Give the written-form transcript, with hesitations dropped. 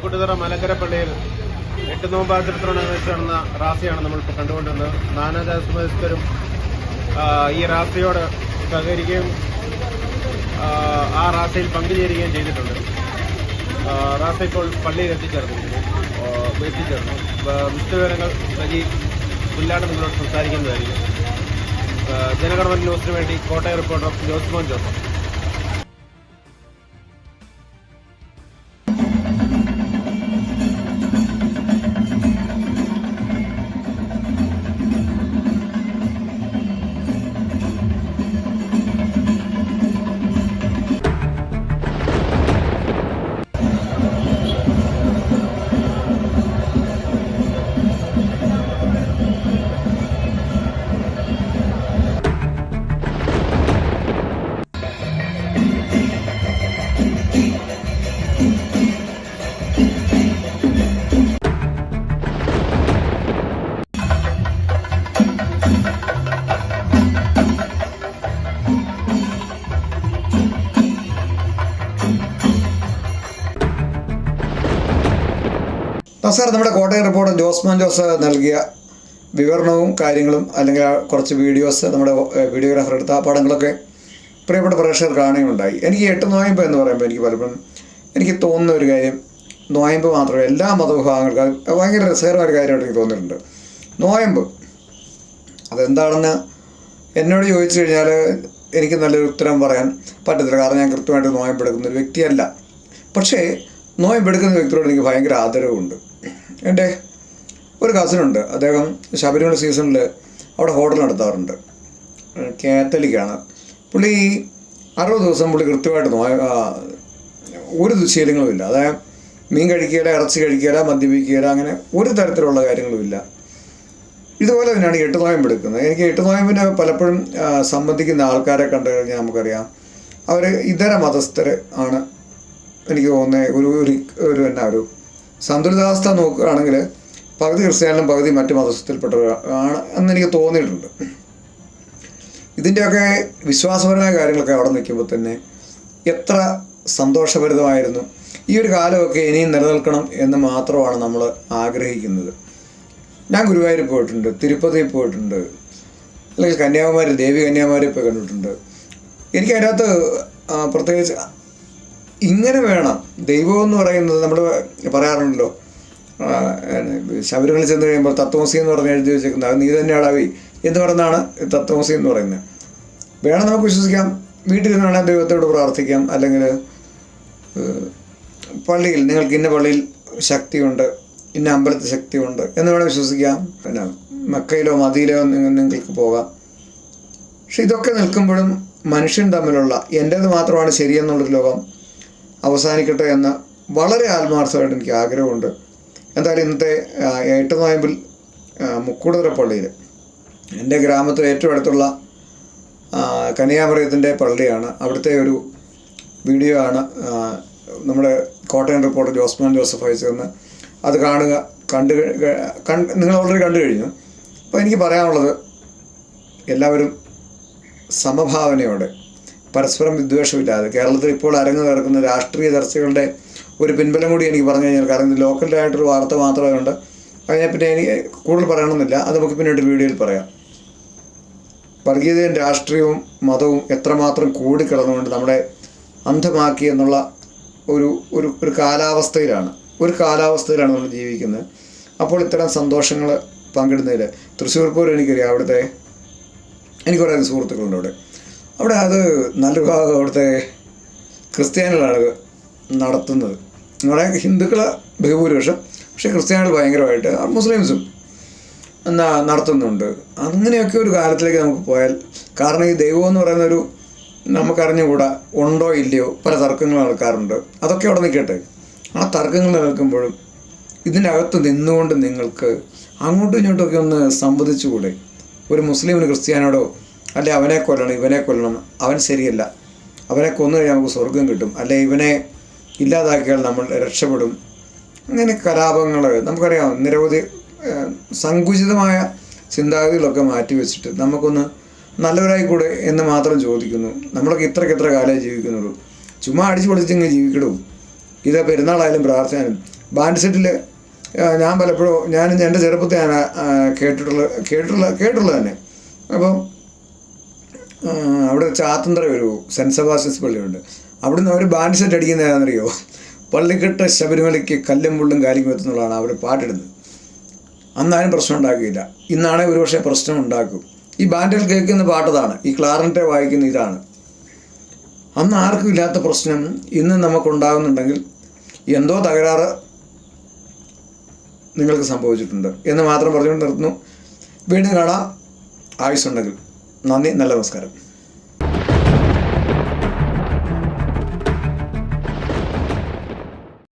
മുക്കുട്ടുതറ മലങ്കര പള്ളിയിൽ 8 നോമ്പാചരണത്തോടനുബന്ധിച്ച് നടന്ന റാസിയാണ് നമ്മളിപ്പോൾ കണ്ടുകൊണ്ടിരുന്നത്. നാനാജാതിമതസ്ഥരും ഈ റാസിയോട് സഹകരിക്കുകയും ആ റാസയിൽ പങ്കുചേരുകയും ചെയ്തിട്ടുണ്ട്. റാസ ഇപ്പോൾ പള്ളിയിൽ എത്തിച്ചേർന്നു. വിശദവിവരങ്ങൾ നൽകി പുല്ലാട് നിങ്ങളോട് സംസാരിക്കുന്നതായിരിക്കും. ജനഗണമന ന്യൂസിന് വേണ്ടി കോട്ടയം റിപ്പോർട്ടർ ജോസ്മോൻ ജോസഫ്. നമസ്കാരം. നമ്മുടെ കോട്ടയം റിപ്പോർട്ടർ ജോസ്മോൻ ജോസഫ് നൽകിയ വിവരണവും കാര്യങ്ങളും അല്ലെങ്കിൽ കുറച്ച് വീഡിയോസ് നമ്മുടെ വീഡിയോഗ്രാഫർ എടുത്ത ആ പടങ്ങളൊക്കെ പ്രിയപ്പെട്ട പ്രേക്ഷകർ കാണുകയുണ്ടായി. എനിക്ക് 8 നോയമ്പ് എന്ന് പറയുമ്പോൾ എനിക്ക് പലപ്പോഴും എനിക്ക് തോന്നുന്ന ഒരു കാര്യം, നോയമ്പ് മാത്രമേ എല്ലാ മതവിഭാഗങ്ങൾക്കും ഭയങ്കര രസകരമായ കാര്യമായിട്ട് എനിക്ക് തോന്നിയിട്ടുണ്ട്. നോയമ്പ് അതെന്താണെന്ന് എന്നോട് ചോദിച്ചു കഴിഞ്ഞാൽ എനിക്ക് നല്ലൊരു ഉത്തരം പറയാൻ പറ്റത്തില്ല. കാരണം ഞാൻ കൃത്യമായിട്ട് നോയമ്പെടുക്കുന്ന ഒരു വ്യക്തിയല്ല. പക്ഷേ നോയമ്പെടുക്കുന്ന വ്യക്തിയോട് എനിക്ക് ഭയങ്കര ആദരവുണ്ട്. എൻ്റെ ഒരു കസിനുണ്ട്, അദ്ദേഹം ശബരിമല സീസണിൽ അവിടെ ഹോട്ടൽ നടത്താറുണ്ട്. കാത്തലിക്കാണ് പുള്ളി. 60 ദിവസം പുള്ളി കൃത്യമായിട്ട് ഒരു ദുശ്ശീലങ്ങളുമില്ല. അതായത് മീൻ കഴിക്കുകയില്ല, ഇറച്ചി കഴിക്കുകയില്ല, മദ്യപിക്കുകയില്ല, അങ്ങനെ ഒരു തരത്തിലുള്ള കാര്യങ്ങളുമില്ല. ഇതുപോലെ തന്നെയാണ് 8 നോയമ്പെടുക്കുന്നത്. എനിക്ക് 8 നോയമ്പിന് പലപ്പോഴും സംബന്ധിക്കുന്ന ആൾക്കാരെ കണ്ടു കഴിഞ്ഞാൽ നമുക്കറിയാം അവർ ഇതര മതസ്ഥർ ആണ്. എനിക്ക് തോന്നുന്നത് ഒരു സന്തുലിതാവസ്ഥ നോക്കുകയാണെങ്കിൽ പകുതി ക്രിസ്ത്യാനിലും പകുതി മറ്റ് മതസ്ഥയിൽപ്പെട്ടവരാണ് എന്നെനിക്ക് തോന്നിയിട്ടുണ്ട്. ഇതിൻ്റെയൊക്കെ വിശ്വാസപരമായ കാര്യങ്ങളൊക്കെ അവിടെ നിൽക്കുമ്പോൾ തന്നെ എത്ര സന്തോഷഭരിതമായിരുന്നു. ഈ ഒരു കാലമൊക്കെ ഇനിയും നിലനിൽക്കണം എന്ന് മാത്രമാണ് നമ്മൾ ആഗ്രഹിക്കുന്നത്. ഞാൻ ഗുരുവായൂരിൽ പോയിട്ടുണ്ട്, തിരുപ്പതിയിൽ പോയിട്ടുണ്ട്, അല്ലെങ്കിൽ കന്യാകുമാരി ദേവി കന്യാകുമാരി ഇപ്പോൾ കണ്ടിട്ടുണ്ട്. എനിക്ക് അതിനകത്ത് പ്രത്യേകിച്ച് ഇങ്ങനെ വേണം ദൈവം എന്ന് പറയുന്നത്. നമ്മൾ പറയാറുണ്ടല്ലോ, ശബരിമല ചെന്ന് കഴിയുമ്പോൾ തത്വമസി എന്ന് പറഞ്ഞ് എഴുതി വെച്ചേക്കുന്നത് അത് നീ തന്നെയാടാവി എന്ന് പറയുന്നതാണ് തത്വമസി എന്ന് പറയുന്നത്. വേണം നമുക്ക് വിശ്വസിക്കാം, വീട്ടിൽ നിന്ന് വേണം ദൈവത്തോട് പ്രാർത്ഥിക്കാം, അല്ലെങ്കിൽ പള്ളിയിൽ നിങ്ങൾക്ക് ഇന്ന പള്ളിയിൽ ശക്തിയുണ്ട്, ഇന്ന അമ്പലത്തിൽ ശക്തിയുണ്ട് എന്ന് വേണം വിശ്വസിക്കാം. പിന്നെ മക്കയിലോ മദീനയിലോ നിങ്ങൾക്ക് പോകാം. പക്ഷെ ഇതൊക്കെ നിൽക്കുമ്പോഴും മനുഷ്യൻ തമ്മിലുള്ള എൻ്റേത് മാത്രമാണ് ശരിയെന്നുള്ളൊരു ലോകം അവസാനിക്കട്ടെ എന്ന് വളരെ ആത്മാർത്ഥമായിട്ട് എനിക്ക് ആഗ്രഹമുണ്ട്. എന്തായാലും ഇന്നത്തെ 8 നോയമ്പിൽ മുക്കുട്ടുതറ പള്ളിയിൽ, എൻ്റെ ഗ്രാമത്തിൽ ഏറ്റവും അടുത്തുള്ള കന്യാമറിയത്തിൻ്റെ പള്ളിയാണ്. അവിടുത്തെ ഒരു വീഡിയോ ആണ് നമ്മുടെ കോട്ടയം റിപ്പോർട്ടർ ജോസ്മോൻ ജോസഫ് അയച്ചതെന്ന്. അത് കാണുക. നിങ്ങൾ ഓൾറെഡി കണ്ടു കഴിഞ്ഞു. അപ്പോൾ എനിക്ക് പറയാനുള്ളത്, എല്ലാവരും സമഭാവനയോടെ പരസ്പരം വിദ്വേഷമില്ലാതെ, കേരളത്തിൽ ഇപ്പോൾ അരങ്ങ് കയറുന്ന രാഷ്ട്രീയ ചർച്ചകളുടെ ഒരു പിൻബലം കൂടി എനിക്ക് പറഞ്ഞു കഴിഞ്ഞാൽ, കാരണം ഇത് ലോക്കലായിട്ടൊരു വാർത്ത മാത്രമായതുകൊണ്ട് അതിനെപ്പറ്റി എനിക്ക് കൂടുതൽ പറയണമെന്നില്ല. അത് നമുക്ക് പിന്നീട് വീഡിയോയിൽ പറയാം. വർഗീയതയും രാഷ്ട്രീയവും മതവും എത്രമാത്രം കൂടിക്കിടന്നുകൊണ്ട് നമ്മളെ അന്ധമാക്കി എന്നുള്ള ഒരു കാലാവസ്ഥയിലാണ് നമ്മൾ ജീവിക്കുന്നത്. അപ്പോൾ ഇത്തരം സന്തോഷങ്ങൾ പങ്കിടുന്നതിൽ തൃശ്ശൂർ പൂരം എനിക്കറിയാം. അവിടുത്തെ എനിക്ക് കുറേ സുഹൃത്തുക്കളുണ്ട് അവിടെ. അത് നല്ല ഭാഗം അവിടുത്തെ ക്രിസ്ത്യാനികളാണ് നടത്തുന്നത്. നമ്മുടെ ഹിന്ദുക്കൾ ബഹുഭൂരിപക്ഷം, പക്ഷേ ക്രിസ്ത്യാനികൾ ഭയങ്കരമായിട്ട്, മുസ്ലിംസും നടത്തുന്നുണ്ട്. അങ്ങനെയൊക്കെ ഒരു കാലത്തിലേക്ക് നമുക്ക് പോയാൽ, കാരണം ഈ ദൈവം എന്ന് പറയുന്നൊരു നമുക്കറിഞ്ഞുകൂടാ, ഉണ്ടോ ഇല്ലയോ, പല തർക്കങ്ങൾ നടക്കാറുണ്ട്. അതൊക്കെ അവിടെ നിൽക്കട്ടെ. ആ തർക്കങ്ങൾ നിൽക്കുമ്പോഴും ഇതിനകത്ത് നിന്നുകൊണ്ട് നിങ്ങൾക്ക് അങ്ങോട്ടും ഇങ്ങോട്ടുമൊക്കെ ഒന്ന് സംവദിച്ചുകൂടെ? ഒരു മുസ്ലിമിന് ക്രിസ്ത്യാനോടോ അല്ലെ അവനെ കൊല്ലണം ഇവനെ കൊല്ലണം, അവൻ ശരിയല്ല, അവനെ കൊന്നു കഴിഞ്ഞാൽ നമുക്ക് സ്വർഗം കിട്ടും, അല്ലെ ഇവനെ ഇല്ലാതാക്കിയാൽ നമ്മൾ രക്ഷപ്പെടും, അങ്ങനെ കലാപങ്ങൾ നമുക്കറിയാം. നിരവധി സങ്കുചിതമായ ചിന്താഗതികളൊക്കെ മാറ്റിവെച്ചിട്ട് നമുക്കൊന്ന് നല്ലവരായിക്കൂടെ എന്ന് മാത്രം ചോദിക്കുന്നു. നമ്മളൊക്കെ ഇത്രയ്ക്ക് കാലമേ ജീവിക്കുന്നുള്ളൂ. ചുമ്മാ അടിച്ചു പൊളിച്ചിങ്ങ് ജീവിക്കണു. ഇത് പെരുന്നാളായാലും പ്രാർത്ഥനയാലും ബാൻഡ് സെറ്റിൽ ഞാൻ പലപ്പോഴും എൻ്റെ ചെറുപ്പത്തിൽ ഞാൻ കേട്ടിട്ടുള്ളത് തന്നെ. അപ്പം അവിടെ ചാത്തന്തറ ഒരു സെൻറ്റ് സെബാസ്റ്റ്യൻസ് പള്ളിയുണ്ട്. അവിടുന്ന് അവർ ബാൻഡ് സെറ്റ് അടിക്കുന്ന ഏതാണെന്നറിയോ? പള്ളിക്കെട്ട് ശബരിമലയ്ക്ക് കല്ലും മുള്ളും കാലിക്കും എത്തുന്നുള്ളതാണ് അവർ പാട്ടിടുന്നത്. അന്നാരും പ്രശ്നം ഉണ്ടാക്കിയില്ല. ഇന്നാണെങ്കിൽ ഒരുപക്ഷെ പ്രശ്നം ഉണ്ടാക്കും. ഈ ബാൻഡിൽ കേൾക്കുന്ന പാട്ടതാണ്, ഈ ക്ലാറിനെറ്റ് വായിക്കുന്ന ഇതാണ്. അന്ന് ആർക്കും ഇല്ലാത്ത പ്രശ്നം ഇന്ന് നമുക്കുണ്ടാകുന്നുണ്ടെങ്കിൽ എന്തോ തകരാറ് നിങ്ങൾക്ക് സംഭവിച്ചിട്ടുണ്ട് എന്ന് മാത്രം പറഞ്ഞുകൊണ്ട് നിർത്തുന്നു. വീണ്ടും കാണാം ആയുസ്സുണ്ടെങ്കിൽ. നന്ദി, നല്ല നമസ്കാരം.